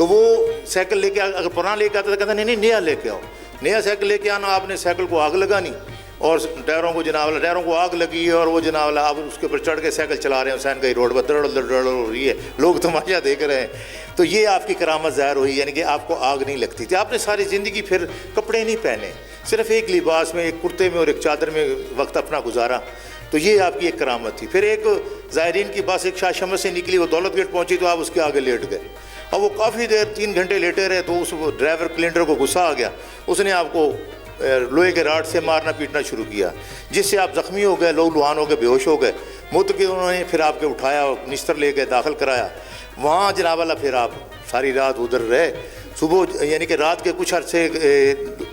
تو وہ سائیکل لے کے اگر پرانا لے کے آتا تو کہتا نہیں نیا لے کے آؤ. نیا سائیکل لے کے آنا, آپ نے سائیکل کو آگ لگانی اور ٹائروں کو ٹائروں کو آگ لگی ہے اور وہ آپ اس کے اوپر چڑھ کے سائیکل چلا رہے ہیں حسین گنج روڈ پر, دڑ ہو رہی ہے, لوگ تماشا دیکھ رہے ہیں. تو یہ آپ کی کرامت ظاہر ہوئی, یعنی کہ آپ کو آگ نہیں لگتی تھی. آپ نے ساری زندگی پھر کپڑے نہیں پہنے, صرف ایک لباس میں, ایک کرتے میں اور ایک چادر میں وقت اپنا گزارا. تو یہ آپ کی ایک کرامت تھی. پھر ایک زائرین کی بس ایک شاہ شمس سے نکلی, وہ دولت گیٹ پہنچی تو آپ اس کے آگے لیٹ گئے. اب وہ کافی دیر 3 گھنٹے لیٹے رہے تو اس ڈرائیور کلینڈر کو غصہ آ گیا. اس نے آپ کو لوہے کے راڈ سے مارنا پیٹنا شروع کیا, جس سے آپ زخمی ہو گئے, لوگ لوہان ہو گئے, بے ہوش ہو گئے. کے انہوں نے پھر آپ کے اٹھایا اور نشتر لے گئے, داخل کرایا. وہاں جناب والا پھر آپ ساری رات ادھر رہے. صبح یعنی کہ رات کے کچھ عرصے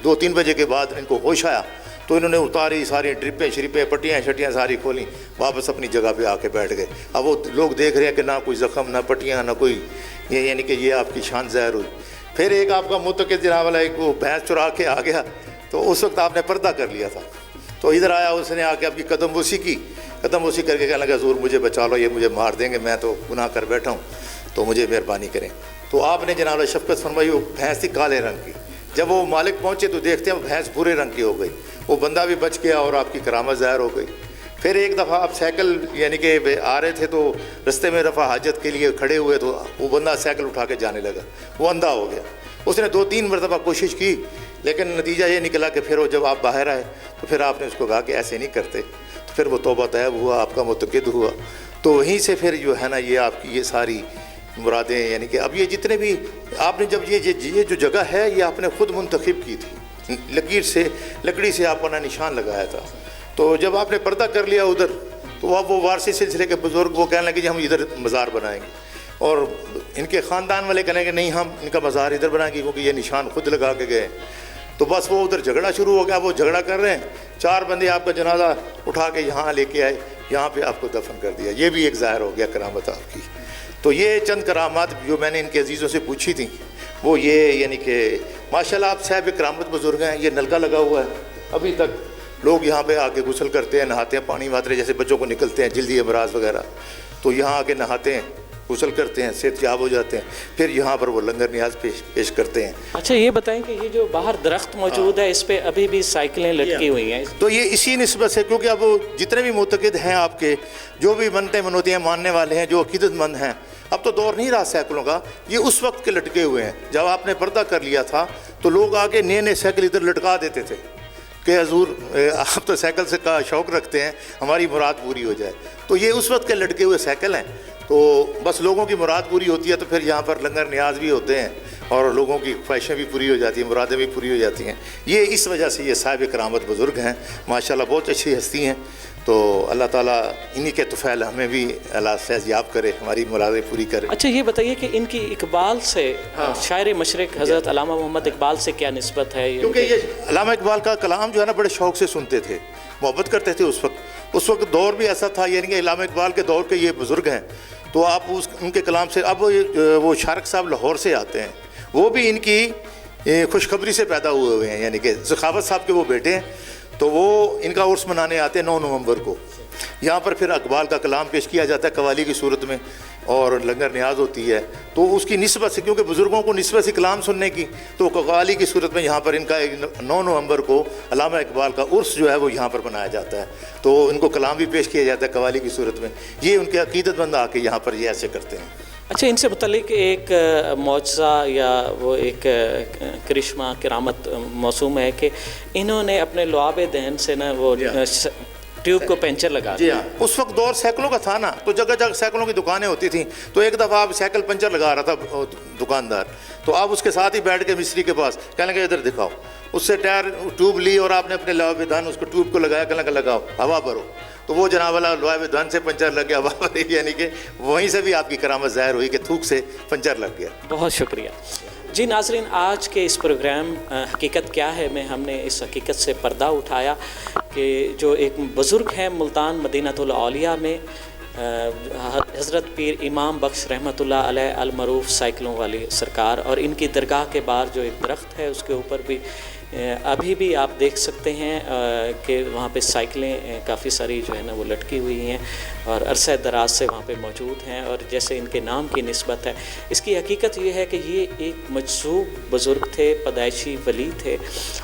2-3 بجے کے بعد ان کو ہوش آیا تو انہوں نے اتاری, ساری ڈرپیں شریپیں پٹیاں شٹیاں ساری کھولیں, واپس اپنی جگہ پہ آ کے بیٹھ گئے. اب وہ لوگ دیکھ رہے ہیں کہ نہ کوئی زخم, نہ پٹیاں, نہ کوئی, یعنی کہ یہ آپ کی شان ظاہر ہوئی. پھر ایک آپ کا معتقد جناب والا ایک وہ بھینس چرا کے آ گیا, تو اس وقت آپ نے پردہ کر لیا تھا. تو ادھر آیا, اس نے آ کے آپ کی قدم بوسی کی, قدم بوسی کر کے کہنے لگا حضور مجھے بچا لو, یہ مجھے مار دیں گے, میں تو گناہ کر بیٹھا ہوں, تو مجھے مہربانی کریں. تو آپ نے جناب شفقت فرمائی. وہ بھینس تھی کالے رنگ کی. جب وہ مالک پہنچے تو دیکھتے ہیں وہ بھینس بھورے رنگ کی ہو گئی. وہ بندہ بھی بچ گیا اور آپ کی کرامت ظاہر ہو گئی. پھر ایک دفعہ آپ سائیکل یعنی کہ آ رہے تھے تو رستے میں رفع حاجت کے لیے کھڑے ہوئے تو وہ بندہ سائیکل اٹھا کے جانے لگا. وہ اندھا ہو گیا. اس نے 2-3 مرتبہ کوشش کی لیکن نتیجہ یہ نکلا کہ پھر وہ جب آپ باہر آئے تو پھر آپ نے اس کو کہا کہ ایسے نہیں کرتے. تو پھر وہ توبہ طیب ہوا, آپ کا معتقد ہوا. تو وہیں سے پھر جو ہے نا یہ آپ کی یہ ساری مرادیں, یعنی کہ اب یہ جتنے بھی آپ نے جب یہ جو جگہ ہے یہ آپ نے خود منتخب کی تھی, لکڑی سے آپ نے نشان لگایا تھا. تو جب آپ نے پردہ کر لیا ادھر تو اب وہ وارثی سلسلے کے بزرگ وہ کہنے لگے کہ ہم ادھر مزار بنائیں گے, اور ان کے خاندان والے کہنے کہ نہیں ہم ان کا مزار ادھر بنائیں گے کیونکہ یہ نشان خود لگا کے گئے. تو بس وہ ادھر جھگڑا شروع ہو گیا. وہ جھگڑا کر رہے ہیں, 4 بندے آپ کا جنازہ اٹھا کے یہاں لے کے آئے, یہاں پہ آپ کو دفن کر دیا. یہ بھی ایک ظاہر ہو گیا کرامت آپ کی. تو یہ چند کرامات جو میں نے ان کے عزیزوں سے پوچھی تھیں وہ یہ, یعنی کہ ماشاءاللہ آپ صاحب کرامت بزرگ ہیں. یہ نلکا لگا ہوا ہے, ابھی تک لوگ یہاں پہ آ کے غسل کرتے ہیں, نہاتے ہیں, پانی ماترے جیسے بچوں کو نکلتے ہیں جلدی امراض وغیرہ, تو یہاں آ کے نہاتے ہیں, غسل کرتے ہیں, صحت یاب ہو جاتے ہیں. پھر یہاں پر وہ لنگر نیاز پیش کرتے ہیں. اچھا یہ بتائیں کہ یہ جو باہر درخت موجود ہے اس پہ ابھی بھی سائیکلیں لٹکی ہوئی ہیں, تو یہ اسی نسبت سے کیونکہ اب جتنے بھی معتقد ہیں آپ کے, جو بھی منتیں منوتیاں ماننے والے ہیں, جو عقیدت مند ہیں, اب تو دور نہیں رہا سائیکلوں کا, یہ اس وقت کے لٹکے ہوئے ہیں. جب آپ نے پردہ کر لیا تھا تو لوگ آگے نئے سائیکل ادھر لٹکا دیتے تھے کہ حضور آپ تو سائیکل سے کا شوق رکھتے ہیں, ہماری مراد پوری ہو جائے. تو یہ اس وقت کے لٹکے ہوئے سائیکل ہیں. تو بس لوگوں کی مراد پوری ہوتی ہے تو پھر یہاں پر لنگر نیاز بھی ہوتے ہیں اور لوگوں کی خواہشیں بھی پوری ہو جاتی ہیں, مرادیں بھی پوری ہو جاتی ہیں. یہ اس وجہ سے یہ صاحب کرامت بزرگ ہیں ماشاءاللہ, بہت اچھی ہستی ہیں. تو اللہ تعالیٰ انہی کے طفیل ہمیں بھی اللہ فیض یاب کرے, ہماری مرادیں پوری کرے. اچھا یہ بتائیے کہ ان کی اقبال سے, شاعر مشرق حضرت علامہ محمد اقبال سے کیا نسبت ہے؟ کیونکہ یہ علامہ اقبال کا کلام جو ہے نا بڑے شوق سے سنتے تھے, محبت کرتے تھے. اس وقت دور بھی ایسا تھا, یعنی کہ علامہ اقبال کے دور کے یہ بزرگ ہیں, تو آپ ان کے کلام سے, اب وہ شارق صاحب لاہور سے آتے ہیں, وہ بھی ان کی خوشخبری سے پیدا ہوئے ہیں, یعنی کہ سخاوت صاحب کے وہ بیٹے ہیں. تو وہ ان کا عرس منانے آتے ہیں 9 نومبر کو. یہاں پر پھر اقبال کا کلام پیش کیا جاتا ہے قوالی کی صورت میں, اور لنگر نیاز ہوتی ہے. تو اس کی نسبت سے, کیونکہ بزرگوں کو نسبت سے کلام سننے کی, تو قوالی کی صورت میں یہاں پر ان کا 9 نومبر کو علامہ اقبال کا عرس جو ہے وہ یہاں پر منایا جاتا ہے. تو ان کو کلام بھی پیش کیا جاتا ہے قوالی کی صورت میں. یہ ان کے عقیدت مند آ کے یہاں پر یہ ایسے کرتے ہیں. اچھا ان سے متعلق ایک معجزہ یا وہ ایک کرشمہ کرامت موسوم ہے کہ انہوں نے اپنے لعاب دہن سے نا وہ ٹیوب کو پنچر لگا. جی ہاں, اس وقت دور سائیکلوں کا تھا نا, تو جگہ جگہ سائیکلوں کی دکانیں ہوتی تھیں. تو ایک دفعہ آپ سائیکل پنچر لگا رہا تھا دکاندار, تو آپ اس کے ساتھ ہی بیٹھ کے مستری کے پاس کہنے لگے ادھر دکھاؤ. اس سے ٹائر ٹیوب لی اور آپ نے اپنے لعاب دہن اس کو ٹیوب کو لگایا, کہنے لگا لگاؤ ہوا بھرو. تو وہ جناب والا لعاب دہن سے پنچر لگ گیا, ہوا بھری, یعنی کہ وہیں سے بھی آپ کی کرامت ظاہر ہوئی کہ تھوک سے پنچر لگ گیا. بہت شکریہ. جی ناظرین, آج کے اس پروگرام حقیقت کیا ہے میں ہم نے اس حقیقت سے پردہ اٹھایا کہ جو ایک بزرگ ہیں ملتان مدینۃ الاولیاء میں حضرت پیر امام بخش رحمتullah علیہ المعروف سائیکلوں والی سرکار، اور ان کی درگاہ کے باہر جو ایک درخت ہے اس کے اوپر بھی ابھی بھی آپ دیکھ سکتے ہیں کہ وہاں پہ سائیکلیں کافی ساری جو ہے نا وہ لٹکی ہوئی ہیں اور عرصہ دراز سے وہاں پہ موجود ہیں، اور جیسے ان کے نام کی نسبت ہے، اس کی حقیقت یہ ہے کہ یہ ایک مجذوب بزرگ تھے، پیدائشی ولی تھے،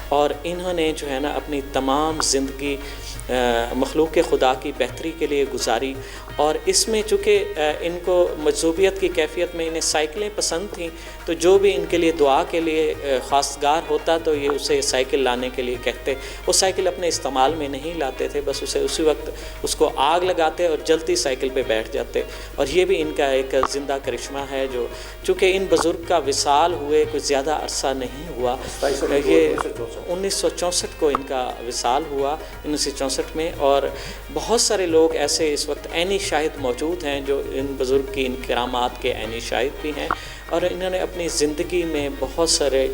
اور انہوں نے جو ہے نا اپنی تمام زندگی مخلوق خدا کی بہتری کے لیے گزاری، اور اس میں چونکہ ان کو مجذوبیت کی کیفیت میں انہیں سائیکلیں پسند تھیں، تو جو بھی ان کے لیے دعا کے لیے خواستگار ہوتا تو یہ اسے سائیکل لانے کے لیے کہتے۔ وہ سائیکل اپنے استعمال میں نہیں لاتے تھے، بس اسے اسی وقت اس کو آگ لگاتے اور جلتی سائیکل پہ بیٹھ جاتے، اور یہ بھی ان کا ایک زندہ کرشمہ ہے، جو چونکہ ان بزرگ کا وصال ہوئے کوئی زیادہ عرصہ نہیں ہوا، یہ 1964 کو ان کا وصال ہوا، 1964 میں، اور بہت سارے لوگ ایسے اس وقت عینی شاہد موجود ہیں جو ان بزرگ کی ان کرامات کے عینی شاہد بھی ہیں، اور انہوں نے اپنی زندگی میں بہت سارے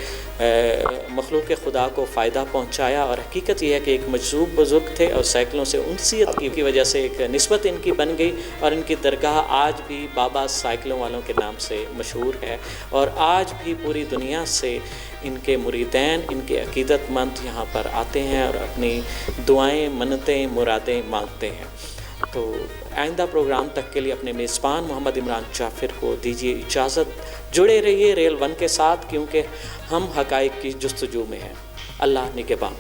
مخلوق خدا کو فائدہ پہنچایا، اور حقیقت یہ ہے کہ ایک مجذوب بزرگ تھے، اور سائیکلوں سے انسیت کی وجہ سے ایک نسبت ان کی بن گئی، اور ان کی درگاہ آج بھی بابا سائیکلوں والوں کے نام سے مشہور ہے، اور آج بھی پوری دنیا سے ان کے مریدین، ان کے عقیدت مند یہاں پر آتے ہیں اور اپنی دعائیں، منتیں، مرادیں مانگتے ہیں۔ تو آئندہ پروگرام تک کے لیے اپنے میزبان محمد عمران جعفر کو دیجیے اجازت، جڑے رہیے ریل 1 کے ساتھ، کیونکہ ہم حقائق کی جستجو میں ہیں۔ اللہ نگہبان۔